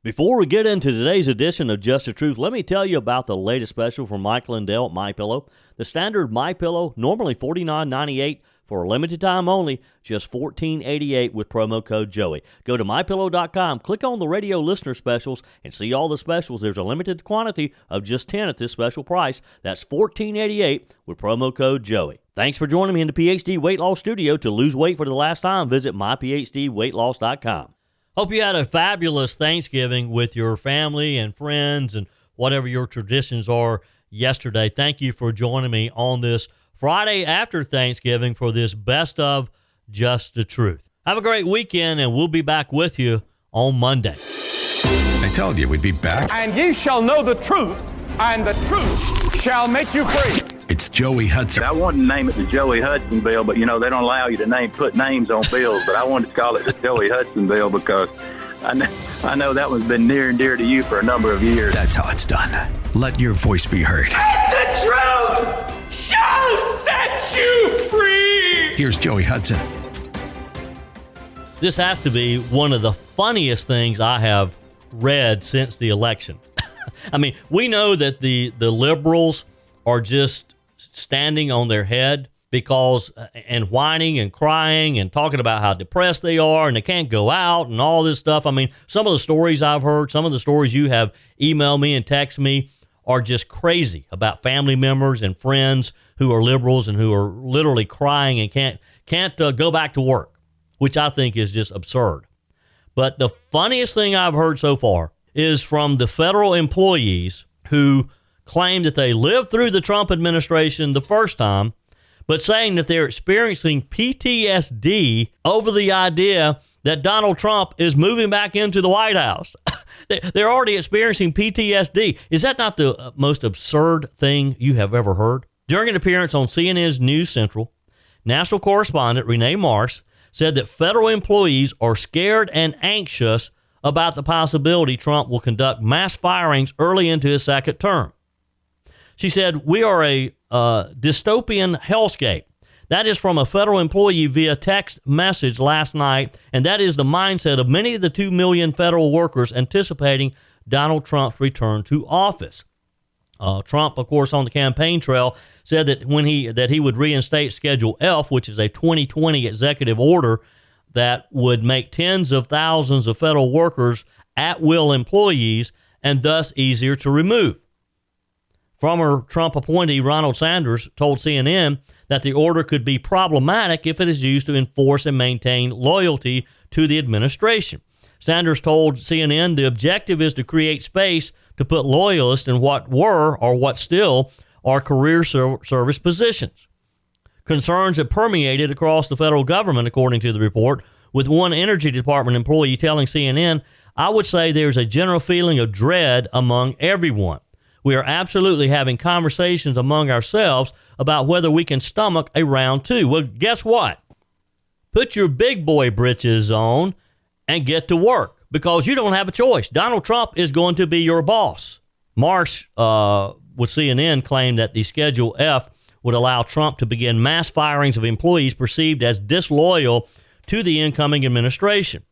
Before we get into today's edition of Just the Truth, let me tell you about the latest special from Mike Lindell at MyPillow. The standard MyPillow, normally $49.98 for a limited time only, just $14.88 with promo code Joey. Go to MyPillow.com, click on the radio listener specials, and see all the specials. There's a limited quantity of just 10 at this special price. That's $14.88 with promo code Joey. Thanks for joining me in the PhD Weight Loss Studio. To lose weight for the last time, visit myphdweightloss.com. Hope you had a fabulous Thanksgiving with your family and friends and whatever your traditions are yesterday. Thank you for joining me on this Friday after Thanksgiving for this best of Just the Truth. Have a great weekend, and we'll be back with you on Monday. I told you we'd be back. And ye shall know the truth, and the truth shall make you free. It's Joey Hudson. I wanted to name it the Joey Hudson Bill, but, they don't allow you to put names on bills. But I wanted to call it the Joey Hudson Bill because I know that one's been near and dear to you for a number of years. That's how it's done. Let your voice be heard. And the truth shall set you free. Here's Joey Hudson. This has to be one of the funniest things I have read since the election. I mean, we know that the liberals are just standing on their head because and whining and crying and talking about how depressed they are and they can't go out and all this stuff. I mean, some of the stories I've heard, some of the stories you have emailed me and text me are just crazy about family members and friends who are liberals and who are literally crying and can't go back to work, which I think is just absurd. But the funniest thing I've heard so far is from the federal employees who claim that they lived through the Trump administration the first time, but saying that they're experiencing PTSD over the idea that Donald Trump is moving back into the White House. They're already experiencing PTSD. Is that not the most absurd thing you have ever heard? During an appearance on CNN's News Central, national correspondent Renee Marsh said that federal employees are scared and anxious about the possibility Trump will conduct mass firings early into his second term. She said, "We are a dystopian hellscape." That is from a federal employee via text message last night, and that is the mindset of many of the 2 million federal workers anticipating Donald Trump's return to office. Trump, of course, on the campaign trail, said that he would reinstate Schedule F, which is a 2020 executive order that would make tens of thousands of federal workers at-will employees and thus easier to remove. Former Trump appointee Ronald Sanders told CNN that the order could be problematic if it is used to enforce and maintain loyalty to the administration. Sanders told CNN the objective is to create space to put loyalists in what were or what still are career service positions. Concerns have permeated across the federal government, according to the report, with one Energy Department employee telling CNN, "I would say there's a general feeling of dread among everyone. We are absolutely having conversations among ourselves about whether we can stomach a round two." Well, guess what? Put your big boy britches on and get to work because you don't have a choice. Donald Trump is going to be your boss. Marsh with CNN claimed that the Schedule F would allow Trump to begin mass firings of employees perceived as disloyal to the incoming administration.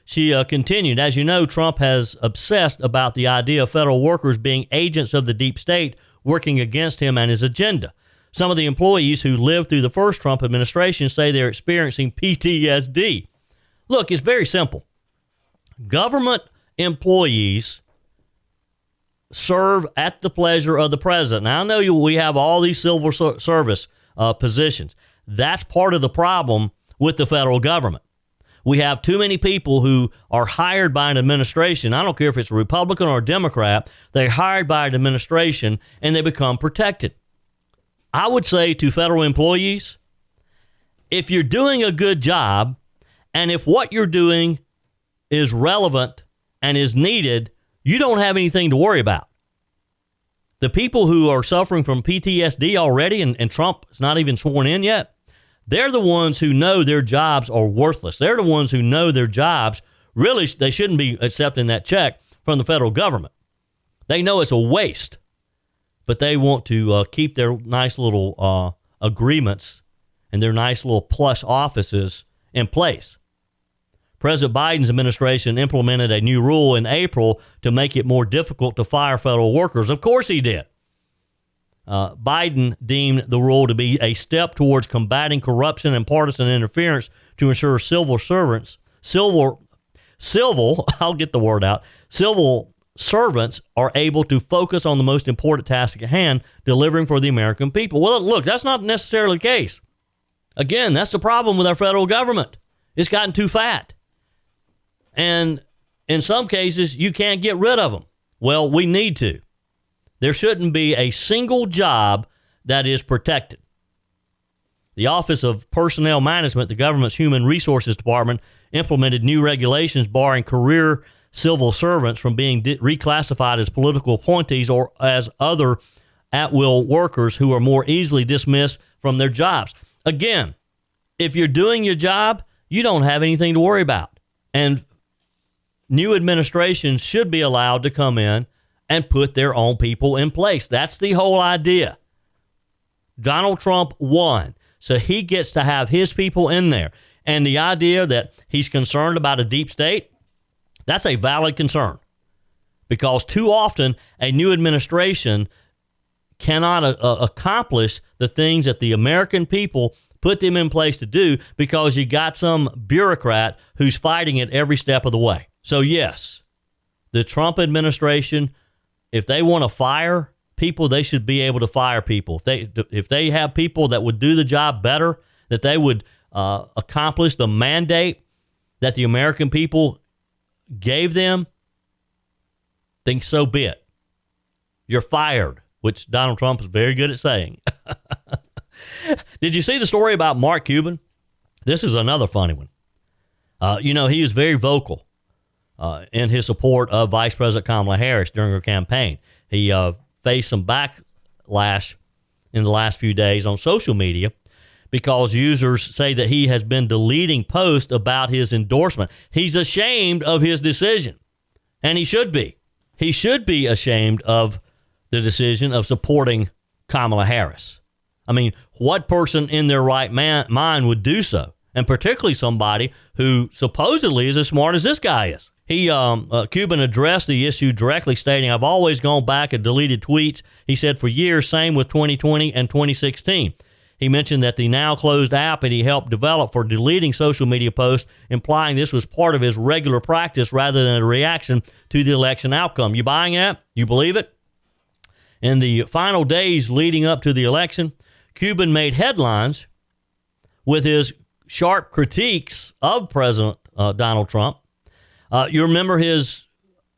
She continued, "As you know, Trump has obsessed about the idea of federal workers being agents of the deep state working against him and his agenda. Some of the employees who lived through the first Trump administration say they're experiencing PTSD. Look, it's very simple. Government employees serve at the pleasure of the president. Now, I know we have all these civil service positions. That's part of the problem with the federal government. We have too many people who are hired by an administration. I don't care if it's a Republican or a Democrat. They're hired by an administration and they become protected. I would say to federal employees, if you're doing a good job and if what you're doing is relevant and is needed, you don't have anything to worry about. The people who are suffering from PTSD already, and Trump is not even sworn in yet, they're the ones who know their jobs are worthless. They're the ones who know their jobs, really, they shouldn't be accepting that check from the federal government. They know it's a waste, but they want to keep their nice little agreements and their nice little plush offices in place. President Biden's administration implemented a new rule in April to make it more difficult to fire federal workers. Of course he did. Biden deemed the rule to be a step towards combating corruption and partisan interference to ensure civil servants are able to focus on the most important task at hand, delivering for the American people. Well, look, that's not necessarily the case. Again, that's the problem with our federal government. It's gotten too fat. And in some cases, you can't get rid of them. Well, we need to. There shouldn't be a single job that is protected. The Office of Personnel Management, the government's Human Resources Department, implemented new regulations barring career civil servants from being reclassified as political appointees or as other at-will workers who are more easily dismissed from their jobs. Again, if you're doing your job, you don't have anything to worry about. And new administrations should be allowed to come in and put their own people in place. That's the whole idea. Donald Trump won, so he gets to have his people in there. And the idea that he's concerned about a deep state, that's a valid concern. Because too often, a new administration cannot accomplish the things that the American people put them in place to do because you got some bureaucrat who's fighting it every step of the way. So yes, the Trump administration, if they want to fire people, they should be able to fire people. If they have people that would do the job better, that they would accomplish the mandate that the American people gave them, then so be it. You're fired, which Donald Trump is very good at saying. Did you see the story about Mark Cuban? This is another funny one. He was very vocal in his support of Vice President Kamala Harris during her campaign. He faced some backlash in the last few days on social media because users say that he has been deleting posts about his endorsement. He's ashamed of his decision, and he should be. He should be ashamed of the decision of supporting Kamala Harris. I mean, what person in their right mind would do so? And particularly somebody who supposedly is as smart as this guy is. Cuban addressed the issue directly, stating, "I've always gone back and deleted tweets." He said, "For years, same with 2020 and 2016. He mentioned that the now closed app that he helped develop for deleting social media posts, implying this was part of his regular practice rather than a reaction to the election outcome. You buying that? You believe it? In the final days leading up to the election, Cuban made headlines with his sharp critiques of President Donald Trump. You remember his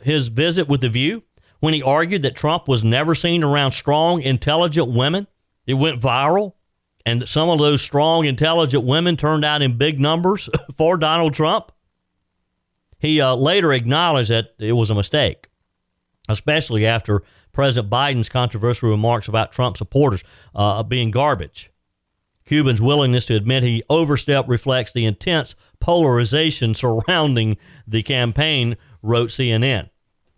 visit with The View when he argued that Trump was never seen around strong, intelligent women? It went viral. And some of those strong, intelligent women turned out in big numbers for Donald Trump. He later acknowledged that it was a mistake, especially after President Biden's controversial remarks about Trump supporters being garbage. Cuban's willingness to admit he overstepped reflects the intense polarization surrounding the campaign, wrote CNN.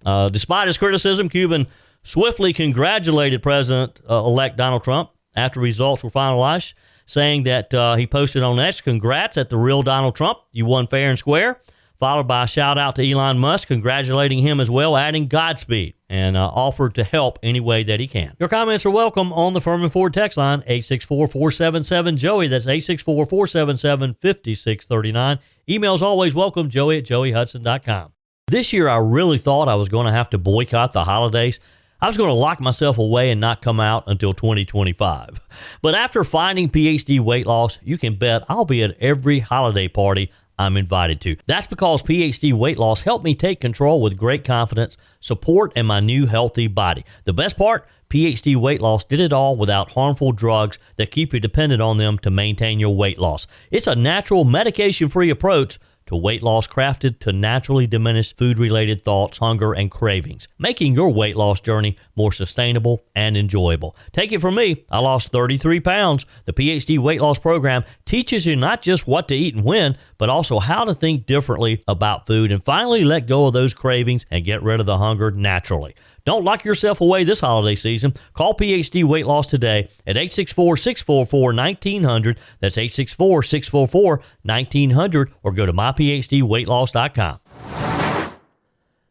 Despite his criticism, Cuban swiftly congratulated President-elect Donald Trump after results were finalized, saying that he posted on X, "Congrats at the real Donald Trump. You won fair and square," followed by a shout out to Elon Musk, congratulating him as well, adding Godspeed, and offered to help any way that he can. Your comments are welcome on the Firmin Ford text line, 864-477-JOEY. That's 864-477-5639. Emails always welcome, joey@joeyhudson.com. This year, I really thought I was going to have to boycott the holidays. I was going to lock myself away and not come out until 2025. But after finding PhD Weight Loss, you can bet I'll be at every holiday party I'm invited to. That's because PhD Weight Loss helped me take control with great confidence, support, and my new healthy body. The best part, PhD Weight Loss did it all without harmful drugs that keep you dependent on them to maintain your weight loss. It's a natural, medication-free approach to weight loss crafted to naturally diminish food-related thoughts, hunger, and cravings, making your weight loss journey more sustainable and enjoyable. Take it from me, I lost 33 pounds. The PhD Weight Loss Program teaches you not just what to eat and when, but also how to think differently about food and finally let go of those cravings and get rid of the hunger naturally. Don't lock yourself away this holiday season. Call PhD Weight Loss today at 864-644-1900. That's 864-644-1900, or go to myPhD myphdweightloss.com.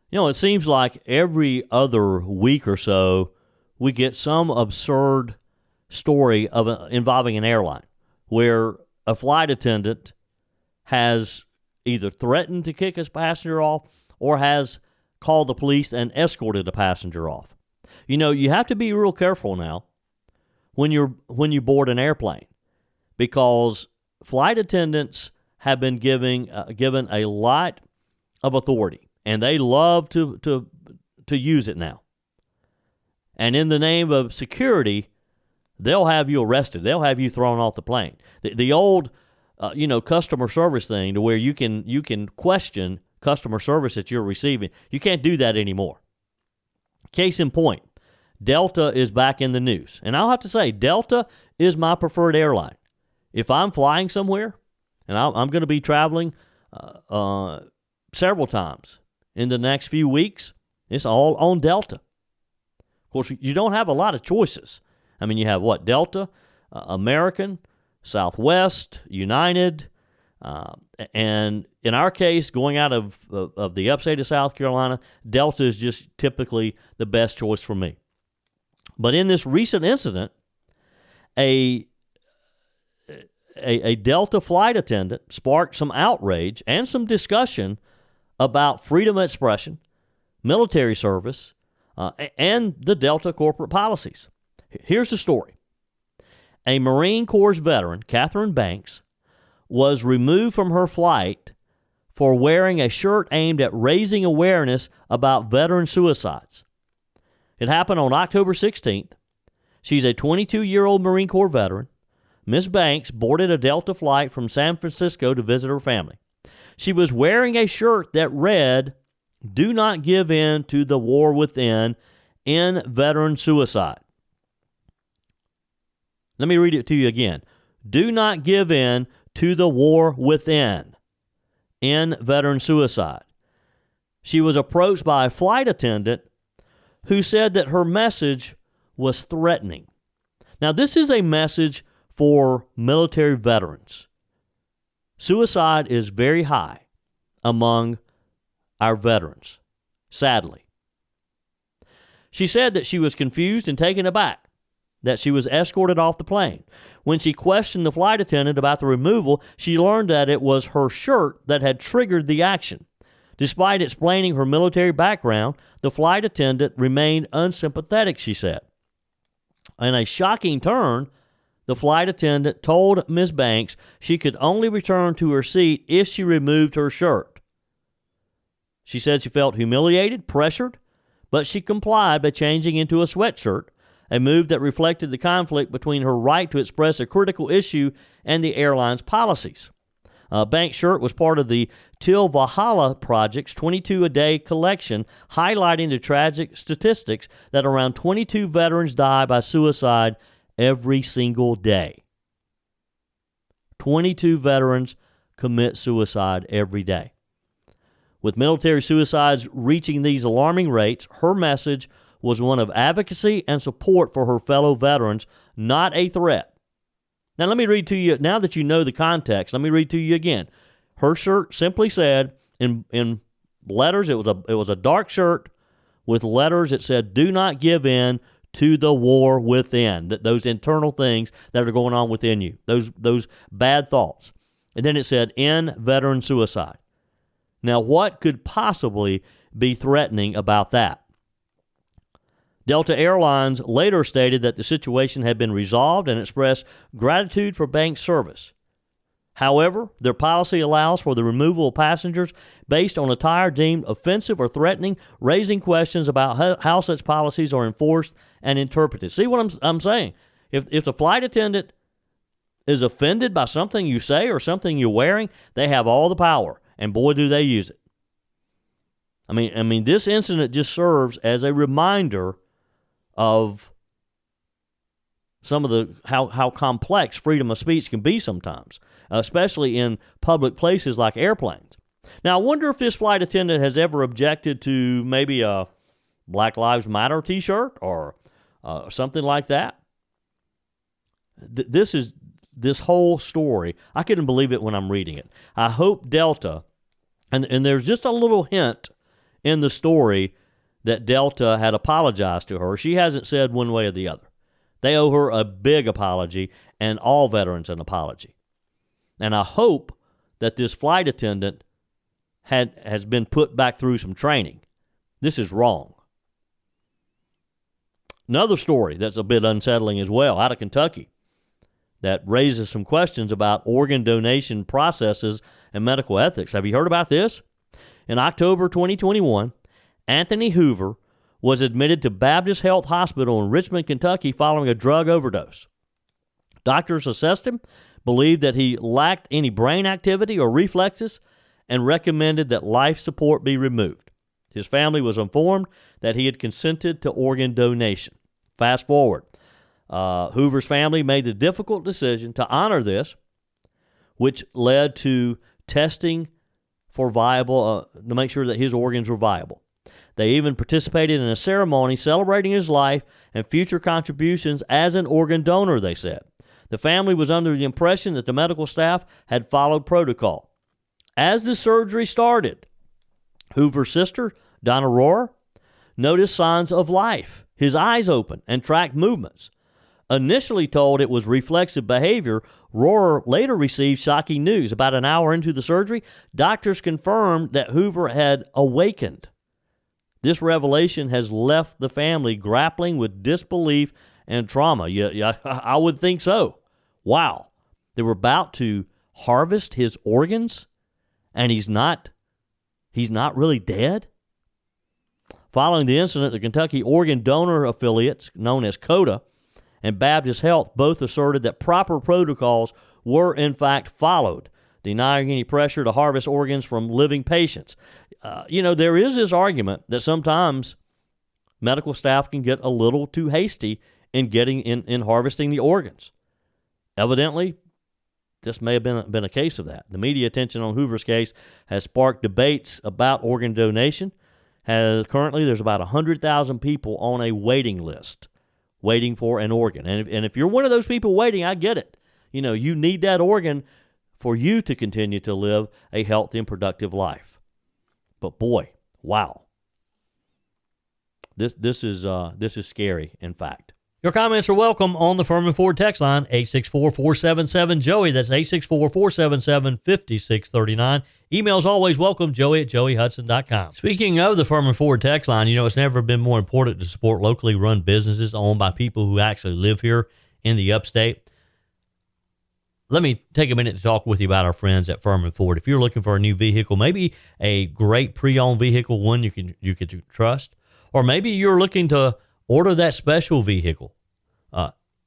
You know, it seems like every other week or so, we get some absurd story involving an airline where a flight attendant has either threatened to kick his passenger off or has called the police and escorted a passenger off. You know, you have to be real careful now when you board an airplane, because flight attendants have been given a lot of authority, and they love to use it now. And in the name of security, they'll have you arrested. They'll have you thrown off the plane. The old, customer service thing, to where you can question customer service that you're receiving. You can't do that anymore. Case in point, Delta is back in the news, and I'll have to say, Delta is my preferred airline. If I'm flying somewhere, and I'm going to be traveling several times in the next few weeks, it's all on Delta. Of course, you don't have a lot of choices. I mean, you have what? Delta, American, Southwest, United, and in our case, going out of the upstate of South Carolina, Delta is just typically the best choice for me. But in this recent incident, a Delta flight attendant sparked some outrage and some discussion about freedom of expression, military service, and the Delta corporate policies. Here's the story. A Marine Corps veteran, Catherine Banks, was removed from her flight for wearing a shirt aimed at raising awareness about veteran suicides. It happened on October 16th. She's a 22-year-old Marine Corps veteran. Ms. Banks boarded a Delta flight from San Francisco to visit her family. She was wearing a shirt that read, "Do not give in to the war within in veteran suicide." Let me read it to you again. Do not give in to the war within in veteran suicide. She was approached by a flight attendant who said that her message was threatening. Now, this is a message for military veterans. Suicide is very high among our veterans, sadly. She said that she was confused and taken aback that she was escorted off the plane. When she questioned the flight attendant about the removal, she learned that it was her shirt that had triggered the action. Despite explaining her military background, the flight attendant remained unsympathetic, she said. In a shocking turn, the flight attendant told Ms. Banks she could only return to her seat if she removed her shirt. She said she felt humiliated, pressured, but she complied by changing into a sweatshirt, a move that reflected the conflict between her right to express a critical issue and the airline's policies. Banks' shirt was part of the Till Valhalla Project's 22-a-day collection, highlighting the tragic statistics that around 22 veterans die by suicide every single day. 22 veterans commit suicide every day. With military suicides reaching these alarming rates, her message was one of advocacy and support for her fellow veterans, not a threat. Now let me read to you, now that you know the context, let me read to you again. Her shirt simply said, in letters, it was a dark shirt with letters, it said, "Do not give in to the war within," those internal things that are going on within you, those bad thoughts. And then it said, "In veteran suicide." Now what could possibly be threatening about that? Delta Airlines later stated that the situation had been resolved and expressed gratitude for Banks' service. However, their policy allows for the removal of passengers based on attire deemed offensive or threatening, raising questions about how such policies are enforced and interpreted. See what I'm saying? If the flight attendant is offended by something you say or something you're wearing, they have all the power, and boy, do they use it. I mean, this incident just serves as a reminder of some of the how complex freedom of speech can be sometimes, especially in public places like airplanes. Now, I wonder if this flight attendant has ever objected to maybe a Black Lives Matter T-shirt or something like that. This whole story, I couldn't believe it when I'm reading it. I hope Delta And there's just a little hint in the story that Delta had apologized to her. She hasn't said one way or the other. They owe her a big apology and all veterans an apology. And I hope that this flight attendant has been put back through some training. This is wrong. Another story that's a bit unsettling as well, out of Kentucky, that raises some questions about organ donation processes and medical ethics. Have you heard about this? In October 2021, Anthony Hoover was admitted to Baptist Health Hospital in Richmond, Kentucky following a drug overdose. Doctors assessed him, believed that he lacked any brain activity or reflexes, and recommended that life support be removed. His family was informed that he had consented to organ donation. Fast forward. Hoover's family made the difficult decision to honor this, which led to testing for viable, to make sure that his organs were viable. They even participated in a ceremony celebrating his life and future contributions as an organ donor, they said. The family was under the impression that the medical staff had followed protocol. As the surgery started, Hoover's sister, Donna Rohrer, noticed signs of life. His eyes opened and tracked movements. Initially told it was reflexive behavior, Rohrer later received shocking news. About an hour into the surgery, doctors confirmed that Hoover had awakened. This revelation has left the family grappling with disbelief and trauma. Yeah, I would think so. Wow. They were about to harvest his organs, and he's not really dead? Following the incident, the Kentucky Organ Donor Affiliates, known as CODA, and Baptist Health both asserted that proper protocols were in fact followed, denying any pressure to harvest organs from living patients. There is this argument that sometimes medical staff can get a little too hasty in getting in harvesting the organs. Evidently, this may have been a case of that. The media attention on Hoover's case has sparked debates about organ donation. Currently, there's about 100,000 people on a waiting list waiting for an organ. And if you're one of those people waiting, I get it. You need that organ for you to continue to live a healthy and productive life. But boy, wow. This is scary, in fact. Your comments are welcome on the Firmin Ford text line, 864-477-JOEY. That's 864-477-5639. Emails always welcome, joey@joeyhudson.com. Speaking of the Firmin Ford text line, it's never been more important to support locally run businesses owned by people who actually live here in the upstate. Let me take a minute to talk with you about our friends at Firmin Ford. If you're looking for a new vehicle, maybe a great pre-owned vehicle, one you can trust, or maybe you're looking to order that special vehicle.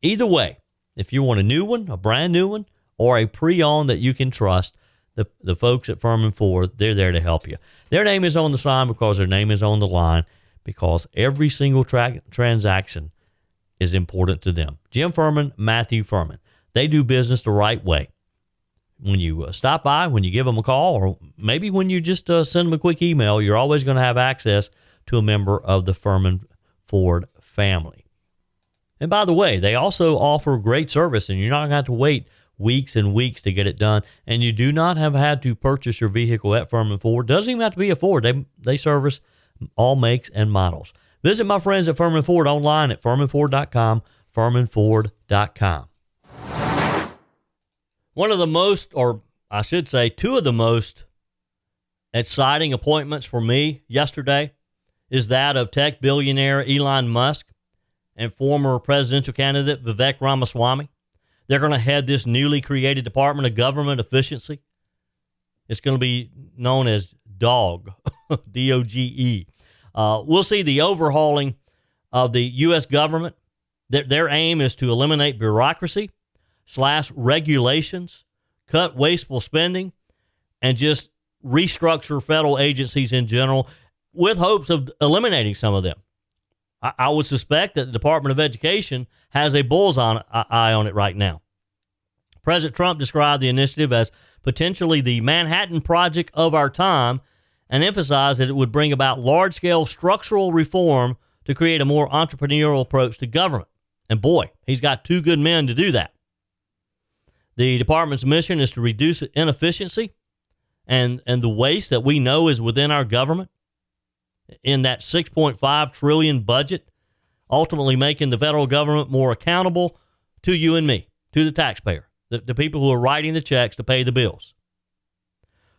Either way, if you want a new one, a brand new one, or a pre-owned that you can trust, the folks at Firmin Ford, they're there to help you. Their name is on the sign because their name is on the line, because every single transaction is important to them. Jim Firmin, Matthew Firmin. They do business the right way. When you stop by, when you give them a call, or maybe when you just send them a quick email, you're always going to have access to a member of the Firmin Ford family. And by the way, they also offer great service, and you're not going to have to wait weeks and weeks to get it done. And you do not have had to purchase your vehicle at Firmin Ford. Doesn't even have to be a Ford. They service all makes and models. Visit my friends at Firmin Ford online at firminford.com, firminford.com. One of the most, or I should say, two of the most exciting appointments for me yesterday is that of tech billionaire Elon Musk and former presidential candidate Vivek Ramaswamy. They're going to head this newly created Department of Government Efficiency. It's going to be known as DOGE, D-O-G-E. We'll see the overhauling of the U.S. government. Their aim is to eliminate bureaucracy, slash regulations, cut wasteful spending, and just restructure federal agencies in general, with hopes of eliminating some of them. I would suspect that the Department of Education has a bullseye on it right now. President Trump described the initiative as potentially the Manhattan Project of our time, and emphasized that it would bring about large-scale structural reform to create a more entrepreneurial approach to government. And boy, he's got two good men to do that. The department's mission is to reduce inefficiency and the waste that we know is within our government in that $6.5 trillion budget, ultimately making the federal government more accountable to you and me, to the taxpayer, the people who are writing the checks to pay the bills.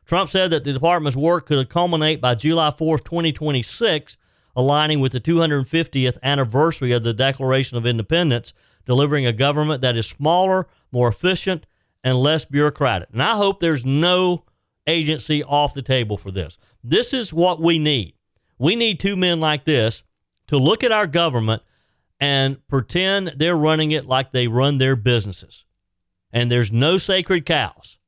Trump said that the department's work could culminate by July 4th, 2026, aligning with the 250th anniversary of the Declaration of Independence, delivering a government that is smaller, more efficient, and less bureaucratic. And I hope there's no agency off the table for this. This is what we need. We need two men like this to look at our government and pretend they're running it like they run their businesses. And there's no sacred cows.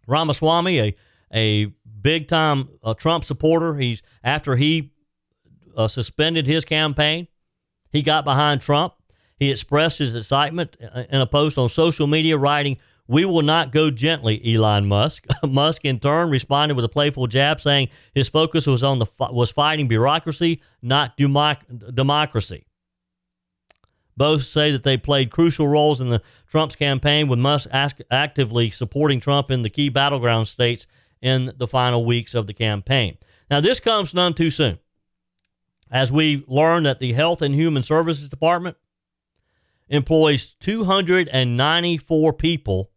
Ramaswamy, a big-time Trump supporter, after he suspended his campaign, he got behind Trump. He expressed his excitement in a post on social media, writing, "We will not go gently, Elon Musk." Musk, in turn, responded with a playful jab, saying his focus was fighting bureaucracy, not democracy. Both say that they played crucial roles in Trump's campaign, with Musk actively supporting Trump in the key battleground states in the final weeks of the campaign. Now, this comes none too soon, as we learn that the Health and Human Services Department employs 294 people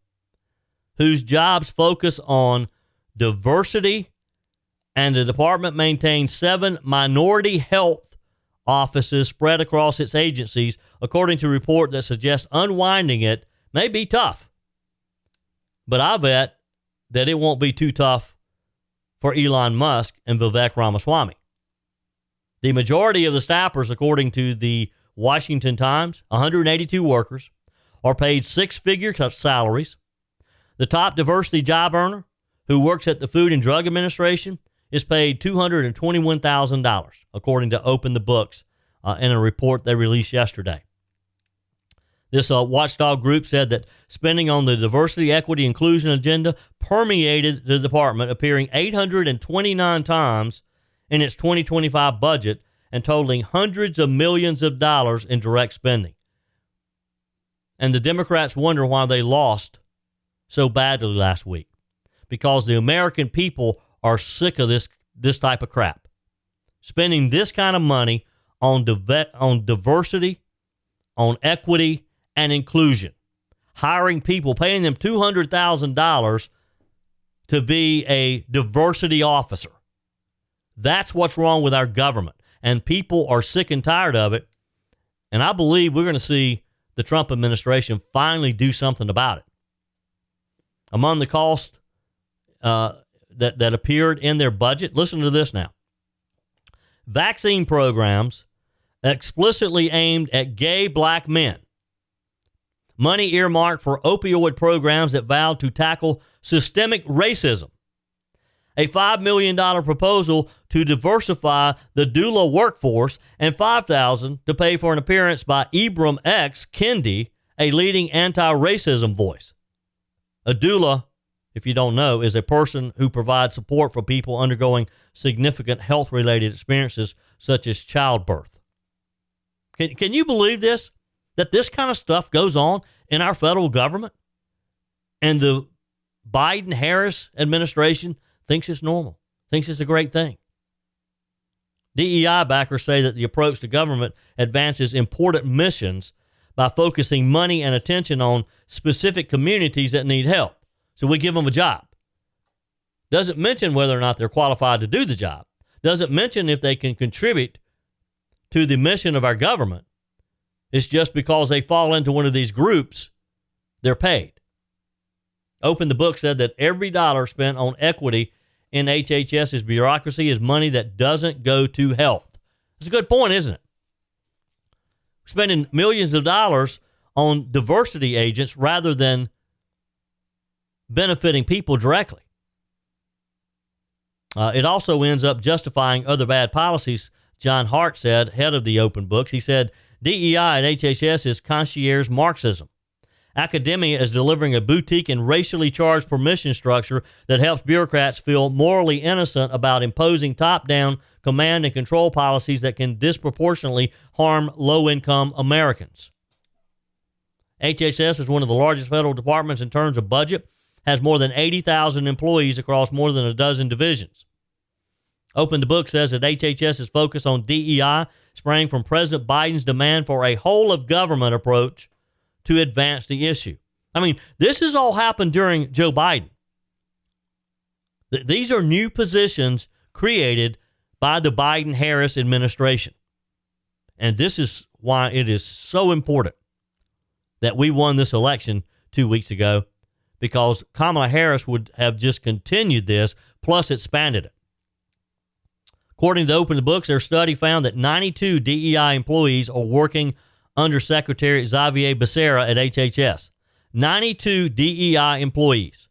whose jobs focus on diversity, and the department maintains 7 minority health offices spread across its agencies, according to a report that suggests unwinding it may be tough. But I bet that it won't be too tough for Elon Musk and Vivek Ramaswamy. The majority of the staffers, according to the Washington Times, 182 workers, are paid 6-figure salaries. The top diversity job earner, who works at the Food and Drug Administration, is paid $221,000, according to Open the Books in a report they released yesterday. This watchdog group said that spending on the diversity, equity, inclusion agenda permeated the department, appearing 829 times in its 2025 budget and totaling hundreds of millions of dollars in direct spending. And the Democrats wonder why they lost so badly last week, because the American people are sick of this type of crap. Spending this kind of money on diversity, on equity, and inclusion. Hiring people, paying them $200,000 to be a diversity officer. That's what's wrong with our government. And people are sick and tired of it. And I believe we're going to see the Trump administration finally do something about it. Among the costs that appeared in their budget, listen to this now. Vaccine programs explicitly aimed at gay black men. Money earmarked for opioid programs that vowed to tackle systemic racism. A $5 million proposal to diversify the doula workforce, and $5,000 to pay for an appearance by Ibram X. Kendi, a leading anti-racism voice. A doula, if you don't know, is a person who provides support for people undergoing significant health-related experiences such as childbirth. Can you believe this? That this kind of stuff goes on in our federal government? And the Biden-Harris administration thinks it's normal, thinks it's a great thing. DEI backers say that the approach to government advances important missions by focusing money and attention on specific communities that need help. So we give them a job. Doesn't mention whether or not they're qualified to do the job. Doesn't mention if they can contribute to the mission of our government. It's just because they fall into one of these groups, they're paid. Open the Book said that every dollar spent on equity in HHS's bureaucracy is money that doesn't go to health. That's a good point, isn't it? Spending millions of dollars on diversity agents rather than benefiting people directly. It also ends up justifying other bad policies, John Hart said, head of the Open Books. He said, DEI at HHS is concierge Marxism. Academia is delivering a boutique and racially charged permission structure that helps bureaucrats feel morally innocent about imposing top-down command and control policies that can disproportionately harm low-income Americans. HHS is one of the largest federal departments in terms of budget, has more than 80,000 employees across more than a dozen divisions. Open the Book says that HHS's focus on DEI sprang from President Biden's demand for a whole-of-government approach to advance the issue. I mean, this has all happened during Joe Biden. These are new positions created by the Biden-Harris administration. And this is why it is so important that we won this election 2 weeks ago, because Kamala Harris would have just continued this, plus expanded it. According to Open the Books, their study found that 92 DEI employees are working under Secretary Xavier Becerra at HHS. 92 DEI employees.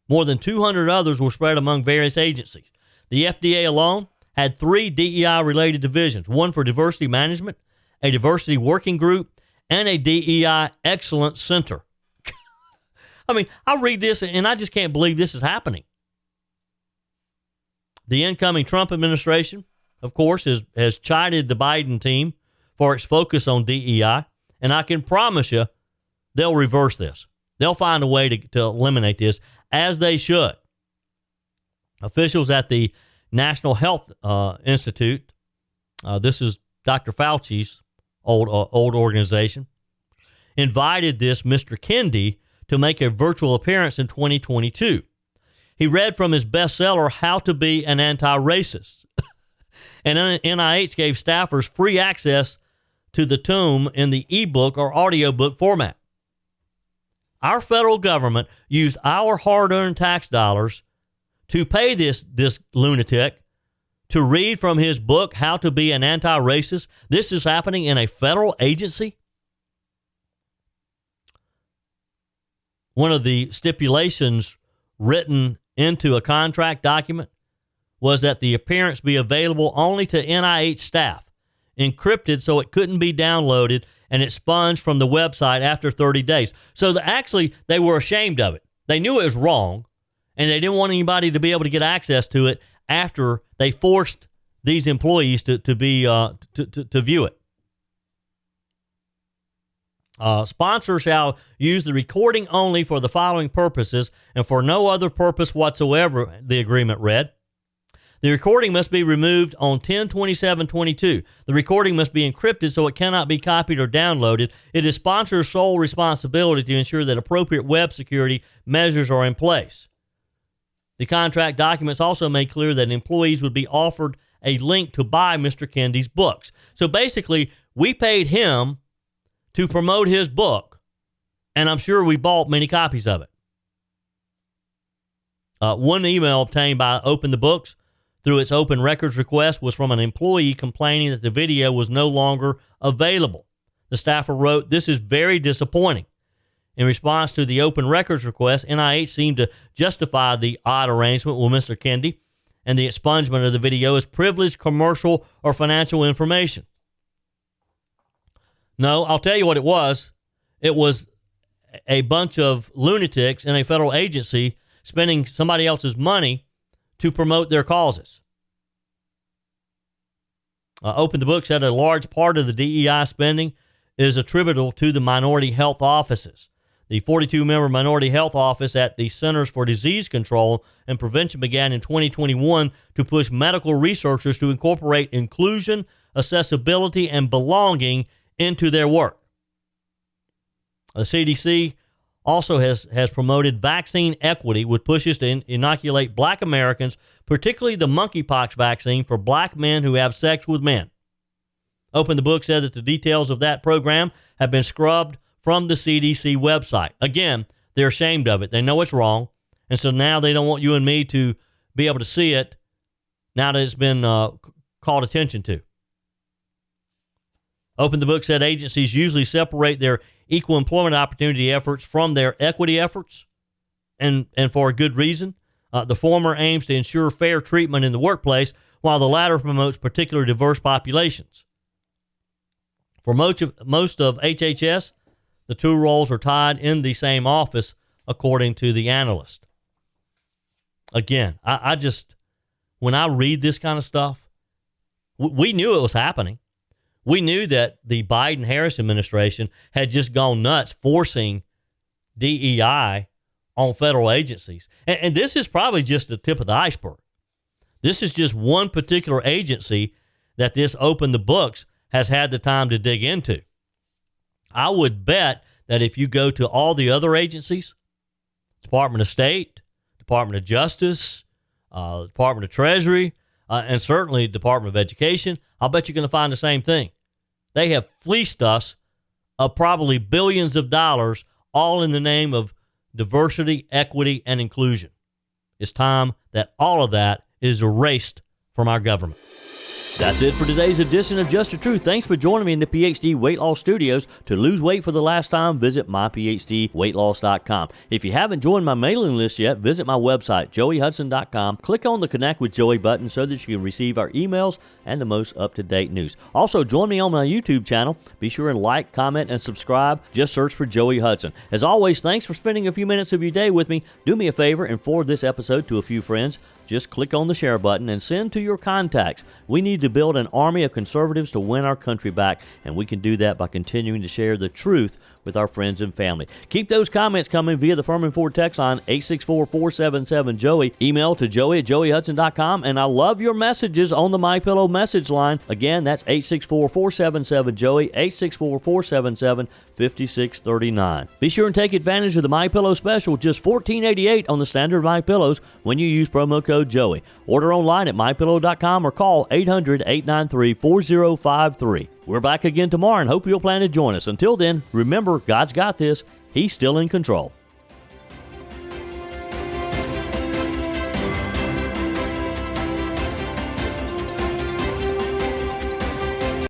More than 200 others were spread among various agencies. The FDA alone had 3 DEI-related divisions, one for diversity management, a diversity working group, and a DEI excellence center. I mean, I read this and I just can't believe this is happening. The incoming Trump administration, of course, has chided the Biden team for its focus on DEI, and I can promise you they'll reverse this. They'll find a way to eliminate this, as they should. Officials at the National Health Institute, this is Dr. Fauci's old organization, invited this Mr. Kendi to make a virtual appearance in 2022. He read from his bestseller, How to Be an Anti-Racist. And NIH gave staffers free access to the tome in the ebook or audiobook format. Our federal government used our hard-earned tax dollars to pay this lunatic to read from his book, How to Be an Anti-Racist. This is happening in a federal agency. One of the stipulations written into a contract document was that the appearance be available only to NIH staff, encrypted so it couldn't be downloaded and expunged from the website after 30 days. So actually, they were ashamed of it. They knew it was wrong, and they didn't want anybody to be able to get access to it after they forced these employees to view it. Sponsors shall use the recording only for the following purposes and for no other purpose whatsoever, the agreement read. The recording must be removed on 10/27/22. The recording must be encrypted so it cannot be copied or downloaded. It is sponsor's sole responsibility to ensure that appropriate web security measures are in place. The contract documents also made clear that employees would be offered a link to buy Mr. Kendi's books. So basically, we paid him to promote his book, and I'm sure we bought many copies of it. One email obtained by Open the Books through its open records request was from an employee complaining that the video was no longer available. The staffer wrote, "This is very disappointing." In response to the open records request, NIH seemed to justify the odd arrangement with Mr. Kendi and the expungement of the video as privileged commercial or financial information. No, I'll tell you what it was. It was a bunch of lunatics in a federal agency spending somebody else's money to promote their causes. Open the Book said a large part of the DEI spending is attributable to the minority health offices. The 42-member minority health office at the Centers for Disease Control and Prevention began in 2021 to push medical researchers to incorporate inclusion, accessibility, and belonging into their work. The CDC also has promoted vaccine equity with pushes to inoculate black Americans, particularly the monkeypox vaccine for black men who have sex with men. Open the Book said that the details of that program have been scrubbed from the CDC website. Again, they're ashamed of it. They know it's wrong, and so now they don't want you and me to be able to see it now that it's been called attention to. Open the Book said agencies usually separate their equal employment opportunity efforts from their equity efforts, and for a good reason. The former aims to ensure fair treatment in the workplace, while the latter promotes particular diverse populations. For most of HHS, the two roles are tied in the same office, according to the analyst. Again, I just, when I read this kind of stuff, we knew it was happening. We knew that the Biden-Harris administration had just gone nuts forcing DEI on federal agencies. And this is probably just the tip of the iceberg. This is just one particular agency that this Open the Books has had the time to dig into. I would bet that if you go to all the other agencies, Department of State, Department of Justice, Department of Treasury, and certainly Department of Education, I'll bet you're going to find the same thing. They have fleeced us of probably billions of dollars, all in the name of diversity, equity, and inclusion. It's time that all of that is erased from our government. That's it for today's edition of Just the Truth. Thanks for joining me in the PhD Weight Loss Studios. To lose weight for the last time, visit myphdweightloss.com. If you haven't joined my mailing list yet, visit my website, joeyhudson.com. Click on the Connect with Joey button so that you can receive our emails and the most up-to-date news. Also, join me on my YouTube channel. Be sure and like, comment, and subscribe. Just search for Joey Hudson. As always, thanks for spending a few minutes of your day with me. Do me a favor and forward this episode to a few friends. Just click on the share button and send to your contacts. We need to build an army of conservatives to win our country back, and we can do that by continuing to share the truth with our friends and family. Keep those comments coming via the Firmin Ford text line 864-477-JOEY. Email to joey@joeyhudson.com, and I love your messages on the MyPillow message line. Again, that's 864-477-JOEY, 864-477-5639. Be sure and take advantage of the MyPillow special, just $14.88 on the standard MyPillows when you use promo code Joey. Order online at mypillow.com or call 800-893-4053. We're back again tomorrow and hope you'll plan to join us. Until then, remember, God's got this. He's still in control.